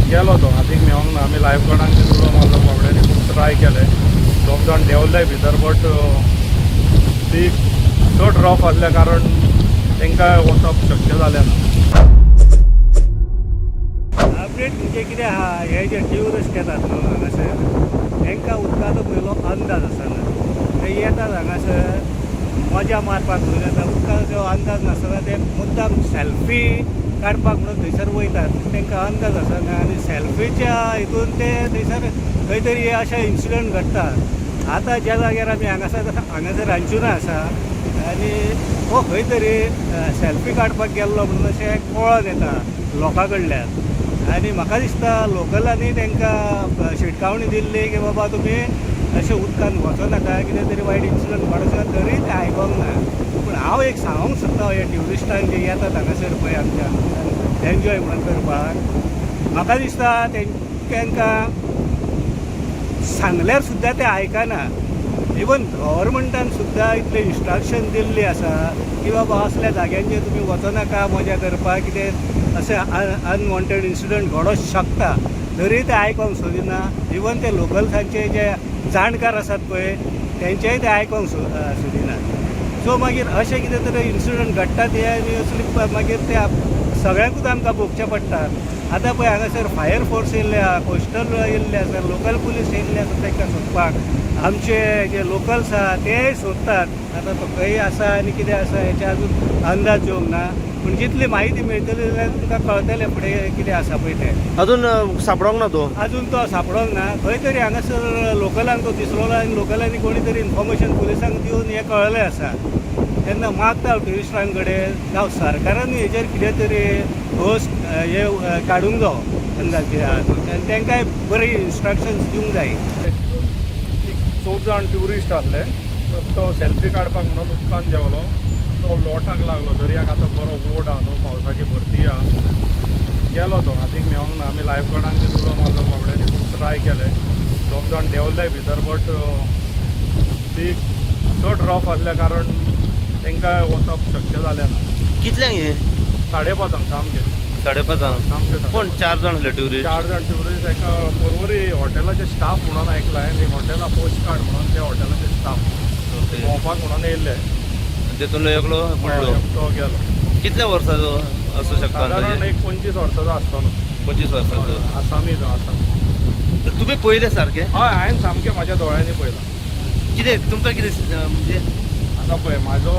गेलो तो हातीक मेळोंक ना. आमी लायफ गार्डांक उलो मारलो बाबड्यांनी, खूब ट्राय केले. दोग जाण देंवले भितर, बट ती चड रफ आसल्या कारण तांकां वचप शक्य जालें ना. अपडेट म्हणजे कितें आहा, हे जे ट्युरिस्ट येतात न्हू हांगासर, तांकां उदकाचो पयलो अंदाज आसना. ते येतात हांगासर मजा मारपाक म्हणून येता. उदकाचो अंदाज नासतना ते मुद्दाम सेल्फी काडपाक म्हणून थंयसर वयतात. तांकां अंदाज आसना आनी सेल्फीच्या हितून ते थंयसर खंय तरी अशे इन्सिडंट घडटात. आतां ज्या जाग्यार आमी हांगासर अंजुना आसा आनी हो खंय तरी सेल्फी काडपाक गेल्लो म्हणून अशें कळोन येता लोकां कडल्यान. आनी म्हाका दिसता लोकलांनी तांकां शिटकावणी दिल्ली की बाबा तुमी अशें उदकान वचो नाका, कितें तरी वायट इन्सिडंट घडों शकता, तरी ते आयकोंक ना. पूण हांव एक सांगूंक सोदता हे ट्युरिस्टांक जे येतात हांगासर पळय आमच्या एन्जॉय म्हणून करपाक, म्हाका दिसता तांकां सांगल्यार सुद्दां ते आयकना. इवन गव्हर्मेंटान सुद्दां इतले इन्स्ट्रक्शन दिल्ली आसा की बाबा असल्या जाग्यांचेर तुमी वचो नाका मजा करपाक, कितें अशें अनवॉन्टेड इन्सिडंट घडों शकता, तरी ते आयकोंक सोदिना. इवन ते लोकल्सांचे जे जाणकार आसात पळय तेंचेय ते आयकोंक सोदिना. सो मागीर अशें कितें तरी इन्सिडंट घडटात हे आनी असली मागीर ते सगळ्यांकूच आमकां भोगचें पडटा. आतां पळय हांगासर फायर फोर्स येयल्ले आहा, कोस्टल येयल्ले आसा, लोकल पुलीस येयल्ले आसा तांकां सोदपाक. आमचे जे लोकल्स आहा तेय सोदतात. आतां तो खंय आसा आनी कितें आसा हेचे अजून अंदाज येवंक ना. पूण जितली म्हायती मेळटली जाल्यार तुमकां कळटलें फुडें कितें आसा पळय तें. अजून सापडोंक ना तो अजून तो सापडोंक ना. खंय तरी हांगासर लोकलांक तो दिसलो आनी लोकलांनी कोणी तरी इन्फॉर्मेशन पुलिसांक दिवन हें कळलें आसा. तेन्ना मागता हांव ट्युरिस्टां कडेन जावं सरकारानूय हेचेर कितें तरी ठोस हे काडूंक जावो अंदाज कितें आहा, आनी तांकांय बरी इन्स्ट्रक्शन्स दिवंक जाय. 4 जाण ट्युरिस्ट आसले. तो सेल्फी काडपाक म्हणून उदकान देंवलो. तो लोटाक लागलो. दर्याक आतां बरो वोड आहा न्हू, पावसाची भरती आहा. गेलो तो हातीक मेळोंक ना. आमी लायफ गार्डांक उलो मारलो बाबड्यांनी, खूब ट्राय केले. दोग जाण देंवले भितर, बट ती चड रफ आसल्या कारण तांकां वचप शक्य जालें ना. कितल्यांक हे 5:30 सामकें 5:30 सामकें कोण 4 जाण आसले ट्युरिस्ट? 4 जाण ट्युरिस्ट. एका परवरी हॉटेलाचे स्टाफ म्हणून ऐकला आनी हॉटेला पोस्ट कार्ड म्हणून ते हॉटेलाचे स्टाफ भोंवपाक म्हणून येयल्ले. तेतून एकलो पडलो. तो गेलो. कितल्या वर्साचो असू शकता? सादारण एक 25 वर्साचो आसतलो. 25 वर्साचो. आसामी तो आसा. तर तुमी पयले सारके? हय, हांवें सामकें म्हाज्या दोळ्यांनी पळयलां. कितें तुमकां कितें म्हणजे आतां पळय, म्हाजो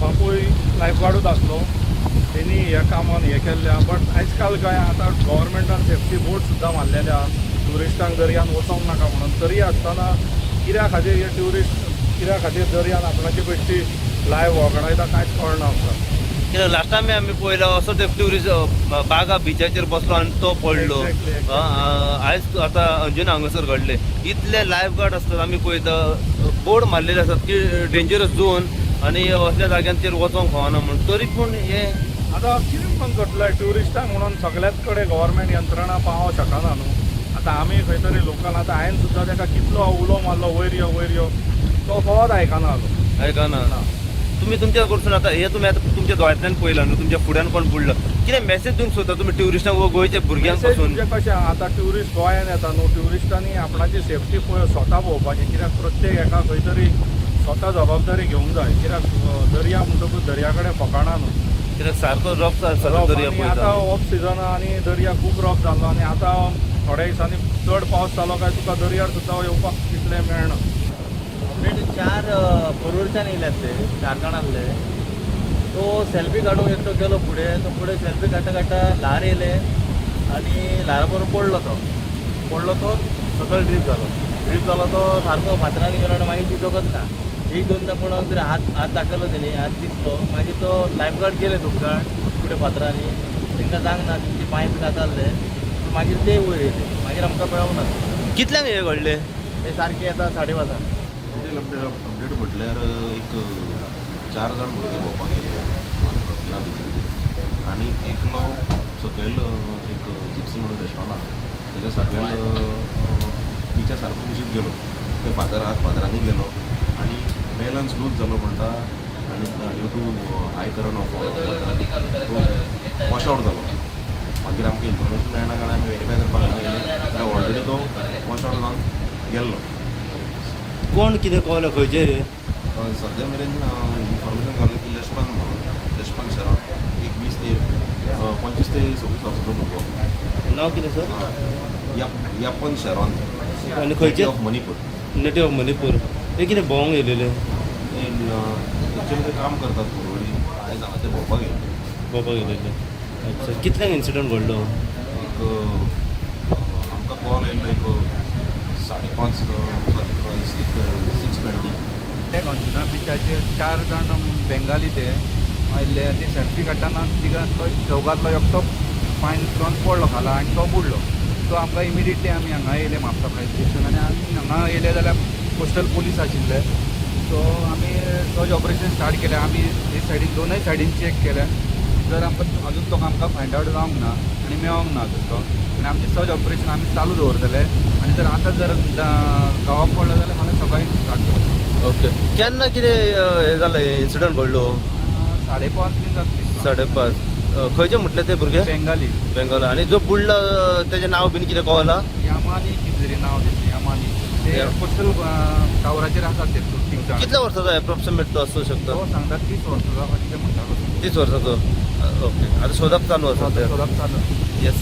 बापूय लायफ गार्डूच आसलो. तेणी ह्या कामान हें केल्लें आहा. बट आयज काल काय आतां गव्हर्मेंटान सेफ्टी बोर्ड सुद्दां मारलेले आहा ट्युरिस्टांक दर्यान वचोंक नाका म्हणून. तरी आसतना कित्या खातीर हे ट्युरिस्ट कित्या खातीर दर्यान आपणाची बेश्टी लायफ वगडायता कांयच कळना आमकां. कित्याक लास्ट टायम आमी पळयलो असो ते ट्युरिस्ट बागा बिचाचेर बसलो आनी तो पडलो. Exactly. आयज आतां अंजुना हांगासर घडले. इतले लायफ गार्ड आसतात आमी पळयता, बोर्ड मारलेले आसात की डेंजरस झोन आनी असल्या जाग्यांचेर वचोंक फावना म्हणून. तरी पूण हे आतां कितें म्हणून घडलां ट्युरिस्टांक म्हणून सगळ्याच कडेन गव्हर्मेंट यंत्रणा पावोवंक शकना न्हू. आतां आमी खंय तरी लोकल आतां हांवें सुद्दां ताका कितलो उलो मारलो वयर यो वयर यो, तो खंयच आयकना आलो. आयकना. तुमी तुमच्या कडसून आतां हे तुमी आतां तुमच्या दोळ्यांतल्यान पळयलां न्हू, तुमच्या फुड्यान कोण पडलो, कितें मेसेज दिवंक सोदता तुमी ट्युरिस्टांक वा गोंयच्या भुरग्यांक पासून? म्हणजे कशें आतां ट्युरिस्ट गोंयांत येता न्हू, ट्युरिस्टांनी आपणाची सेफ्टी पळय स्वता पळोवपाची. कित्याक प्रत्येक एका खंय तरी स्वता जबाबदारी घेवंक जाय. कित्याक दर्या म्हणटकूच दर्या कडेन फकाणा न्हू. कित्याक सारको रफ दर्या आनी पळयता. आतां ऑफ सिजन आनी दर्या खूब रफ जाल्लो आनी आतां थोड्या दिसांनी चड पावस जालो काय तुका दर्यार सुद्दां येवपाक तितलें मेळना. ऑलरेडी 4 परवरच्यान येयले ते 4 जाण आसले. तो सेल्फी काडूंक एकटो गेलो फुडें. तो फुडें सेल्फी काडटा काडटा ल्हार येयले आनी ल्हारा बरोबर पडलो तो सकयल ड्रीप जालो तो सारको फातरांनी गेलो आनी मागीर ती जगत ना. 1-2दा पूण तरी हात दाखयलो तेणी, हात दिसलो. मागीर तो लायफ गार्ड गेले दोग जाण फुडें फातरांनी. तांकां जावंक ना, तेंचे पांय बी जाताले. मागीर ते वयर येयले. मागीर आमकां मेळोंक ना. कितल्यांक हे घडले? ते सारके आतां 5:30. अपडेट म्हटल्यार एक 4 जाण भुरगे भोंवपाक गेले हॉटेला भितर आनी एकलो सकयल एक जिप्सी म्हणून रेस्टॉरंट आहा तेज्या सकयल बिचा सारको कुशीत गेलो. ते फातरांनी गेलो आनी बॅलन्स लूज जालो म्हणटा आनी due to high current of wash out जालो. मागीर आमकां इन्फॉर्मेशन मेळना कारण आमी वेरीफाय ऑलरेडी तो वॉश आउट जावन गेल्लो. कोण कितें कळलं खंयचे रे सद्या मेरेन इन्फॉर्मेशन घालून की लेशपान शहरात एक 20 ते 25 ते 26 वर्साचो भुरगो नांव कितें सर यापन शहरान आनी खंयचे of Manipur native of Manipur हे कितें भोंवंक येयलेले एक्चुअली ते काम करतात परवडी आयज हांगा ते भोंवपाक येयले. भोंवपाक येयलेले अच्छा कितल्यांक इन्सिडंट घडलो एक आमकां कॉल येयल्लो एक 5:30 6:20 ते अंजुना बिचाचेर 4 जाण बेंगाली ते आयिल्ले ते सेल्फी काडटाना तिगांतलो चौगांतलो एकटो पांयन पडलो खाला आनी तो बुडलो. सो आमकां इमिडिएटली आमी हांगा येयले म्हापसा फायर स्टेशन आनी आमी हांगा येयले जाल्यार कोस्टल पुलीस आशिल्ले. सो आमी सर्च ऑपरेशन स्टार्ट केलें. आमी हे सायडीन दोनूय सायडीन चॅक केलें जर आमकां अजून तो आमकां फायंड आवट जावंक ना आनी मेळोंक ना तो आनी आमचें सर्च ऑपरेशन आमी चालू दवरतले आनी जर आतां जर गांवाक पडलो जाल्यार फाल्यां सकाळीं स्टार्ट करतले. ओके केन्ना कितें हें जालें इन्सिडंट घडलो 5:30 बी जातली 5:30 खंयचे म्हटले ते भुरगे बेंगाली बेंगॉल आनी जो बुडला तेजें नांव बीन कितें कळलां यामानी कितें तरी नांव तेचें यामानी ते कोस्टल टावराचेर आसात ते तीग जाण. कितल्या वर्साचो एप्रॉक्सिमेट तो आसूं शकता तो सांगता 30 वर्सांचो अशें म्हणटालो. 30 वर्साचो ओके आतां सोदप चालू आसा सोदप चालू. येस